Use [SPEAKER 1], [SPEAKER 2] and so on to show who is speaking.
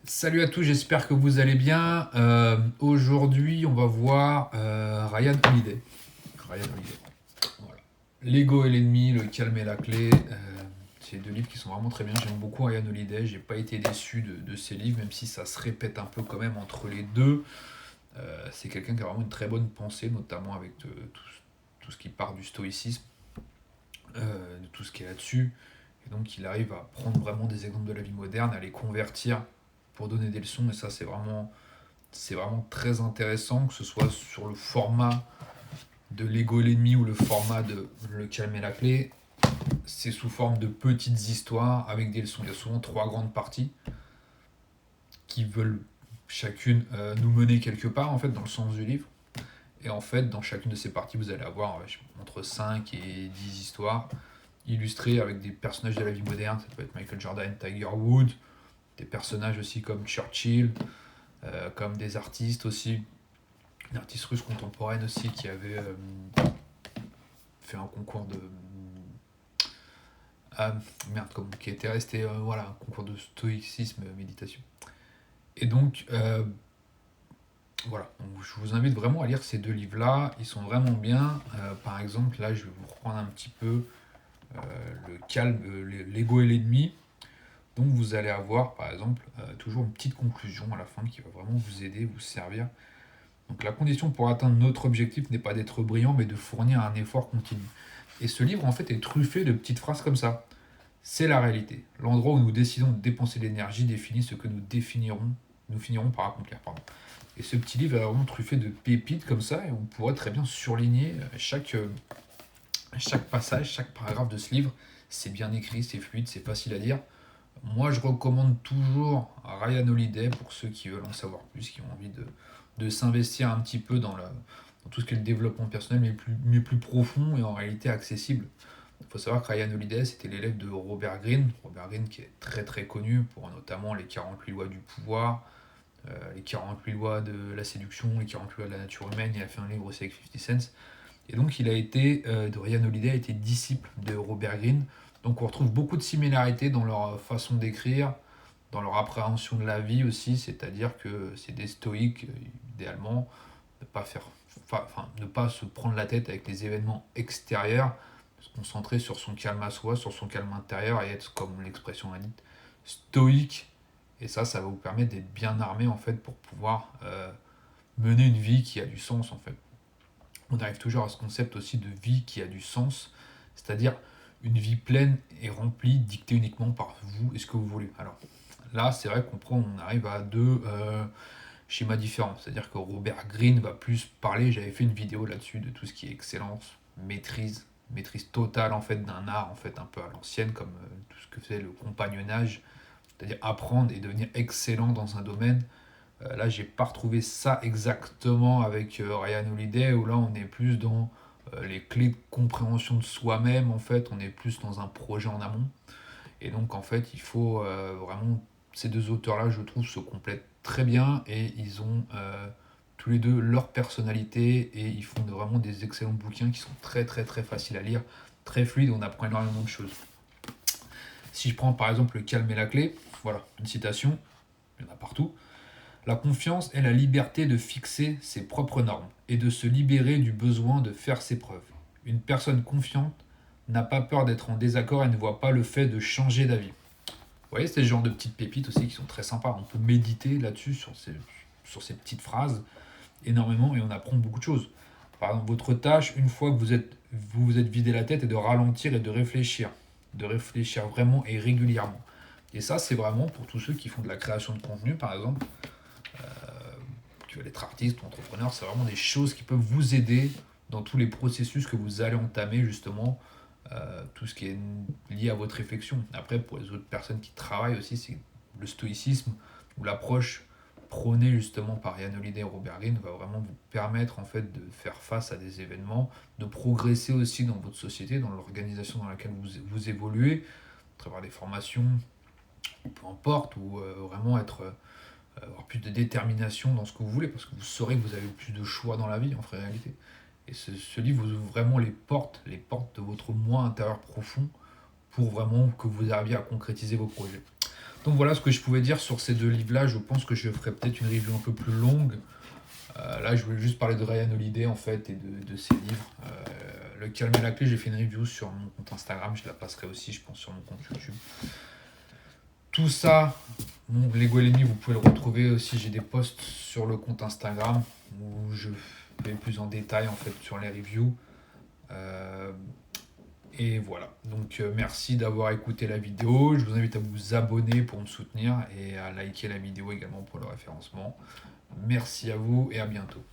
[SPEAKER 1] Salut à tous, j'espère que vous allez bien. Aujourd'hui, on va voir Ryan Holiday. Ryan Holiday. Voilà. L'ego est l'ennemi, le calme est la clé. C'est deux livres qui sont vraiment très bien. J'aime beaucoup Ryan Holiday. J'ai pas été déçu de ces livres, même si ça se répète un peu quand même entre les deux. C'est quelqu'un qui a vraiment une très bonne pensée, notamment avec tout ce qui part du stoïcisme, de tout ce qui est là-dessus. Et donc, il arrive à prendre vraiment des exemples de la vie moderne, à les convertir pour donner des leçons. Et ça, c'est vraiment très intéressant, que ce soit sur le format de l'ego et l'ennemi ou le format de le calme et la clé. C'est sous forme de petites histoires avec des leçons. Il y a souvent trois grandes parties qui veulent chacune nous mener quelque part, en fait, dans le sens du livre. Et en fait, dans chacune de ces parties, vous allez avoir entre 5 et 10 histoires illustrées avec des personnages de la vie moderne. Ça peut être Michael Jordan, Tiger Woods, des personnages aussi comme Churchill, comme des artistes aussi, une artiste russe contemporaine aussi qui avait fait un concours de. Ah, merde, qui était resté. Voilà, un concours de stoïcisme, méditation. Et donc, voilà. Donc, je vous invite vraiment à lire ces deux livres-là. Ils sont vraiment bien. Par exemple, là, je vais vous reprendre un petit peu le calme, l'ego et l'ennemi. Donc, vous allez avoir, par exemple, toujours une petite conclusion à la fin qui va vraiment vous aider, vous servir. Donc la condition pour atteindre notre objectif n'est pas d'être brillant, mais de fournir un effort continu. Et ce livre, en fait, est truffé de petites phrases comme ça. C'est la réalité. L'endroit où nous décidons de dépenser l'énergie définit ce que nous finirons par accomplir. Pardon. Et ce petit livre est vraiment truffé de pépites comme ça, et on pourrait très bien surligner chaque passage, chaque paragraphe de ce livre. C'est bien écrit, c'est fluide, c'est facile à lire. Moi, je recommande toujours Ryan Holiday pour ceux qui veulent en savoir plus, qui ont envie de s'investir un petit peu dans tout ce qui est le développement personnel, mais plus profond et en réalité accessible. Il faut savoir que Ryan Holiday, c'était l'élève de Robert Greene. Robert Greene qui est très très connu pour notamment les 48 lois du pouvoir, les 48 lois de la séduction, les 48 lois de la nature humaine. Il a fait un livre aussi avec 50 Cent. Et donc Ryan Holiday a été disciple de Robert Greene. Donc on retrouve beaucoup de similarités dans leur façon d'écrire, dans leur appréhension de la vie aussi, c'est-à-dire que c'est des stoïques, idéalement, ne pas se prendre la tête avec les événements extérieurs, se concentrer sur son calme à soi, sur son calme intérieur et être, comme l'expression l'indique, stoïque. Et ça va vous permettre d'être bien armé en fait pour pouvoir mener une vie qui a du sens en fait. On arrive toujours à ce concept aussi de vie qui a du sens, c'est-à-dire une vie pleine et remplie, dictée uniquement par vous et ce que vous voulez. Alors là, c'est vrai on arrive à deux schémas différents. C'est-à-dire que Robert Greene va plus parler, j'avais fait une vidéo là-dessus, de tout ce qui est excellence, maîtrise totale en fait d'un art en fait un peu à l'ancienne, comme tout ce que c'est le compagnonnage, c'est-à-dire apprendre et devenir excellent dans un domaine. Là, j'ai pas retrouvé ça exactement avec Ryan Holiday, où là, on est plus dans les clés de compréhension de soi-même, en fait, on est plus dans un projet en amont. Et donc, en fait, il faut vraiment. Ces deux auteurs-là, je trouve, se complètent très bien et ils ont tous les deux leur personnalité et ils font vraiment des excellents bouquins qui sont très, très, très faciles à lire, très fluides, on apprend énormément de choses. Si je prends par exemple le calme et la clé, voilà, une citation, il y en a partout. La confiance est la liberté de fixer ses propres normes et de se libérer du besoin de faire ses preuves. Une personne confiante n'a pas peur d'être en désaccord et ne voit pas le fait de changer d'avis. Vous voyez, c'est ce genre de petites pépites aussi qui sont très sympas. On peut méditer là-dessus, sur ces petites phrases, énormément, et on apprend beaucoup de choses. Par exemple, votre tâche, une fois que vous êtes vidé la tête, est de ralentir et de réfléchir. De réfléchir vraiment et régulièrement. Et ça, c'est vraiment pour tous ceux qui font de la création de contenu, par exemple, qui veulent être artiste ou entrepreneur, c'est vraiment des choses qui peuvent vous aider dans tous les processus que vous allez entamer, justement, tout ce qui est lié à votre réflexion. Après, pour les autres personnes qui travaillent aussi, c'est le stoïcisme ou l'approche prônée justement par Yann Holiday et Robert Greene va vraiment vous permettre en fait de faire face à des événements, de progresser aussi dans votre société, dans l'organisation dans laquelle vous évoluez, à travers des formations, peu importe, ou vraiment avoir plus de détermination dans ce que vous voulez, parce que vous saurez que vous avez plus de choix dans la vie en réalité. Et ce livre vous ouvre vraiment les portes de votre moi intérieur profond pour vraiment que vous arriviez à concrétiser vos projets. Donc voilà ce que je pouvais dire sur ces deux livres-là. Je pense que je ferai peut-être une review un peu plus longue. Là, je voulais juste parler de Ryan Holiday en fait et de ses livres. Le Calme et la Clé, j'ai fait une review sur mon compte Instagram. Je la passerai aussi, je pense, sur mon compte YouTube. Tout ça, mon Lego LMI, vous pouvez le retrouver aussi. J'ai des posts sur le compte Instagram où je vais plus en détail en fait sur les reviews. Et voilà. Donc merci d'avoir écouté la vidéo. Je vous invite à vous abonner pour me soutenir et à liker la vidéo également pour le référencement. Merci à vous et à bientôt.